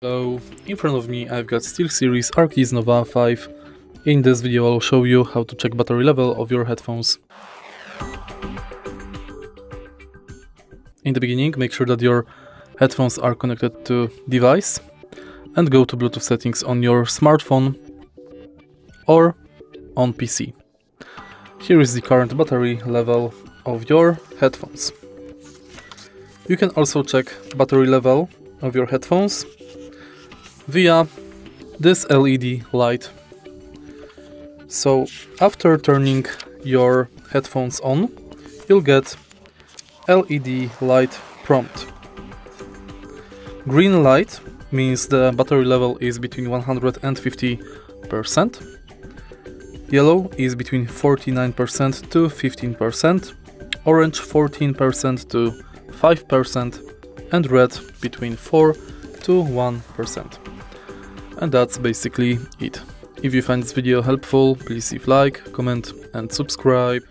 So, in front of me I've got SteelSeries Arctis Nova 5. In this video I'll show you how to check battery level of your headphones. In the beginning, make sure that your headphones are connected to device and go to Bluetooth settings on your smartphone or on PC. Here is the current battery level of your headphones. You can also check battery level of your headphones via this LED light. So after turning your headphones on, you'll get LED light prompt. Green light means the battery level is between 150%. Yellow is between 49% to 15%, orange 14% to 5%, and red between 4 to 1%. And that's basically it. If you find this video helpful, please leave like, comment and subscribe.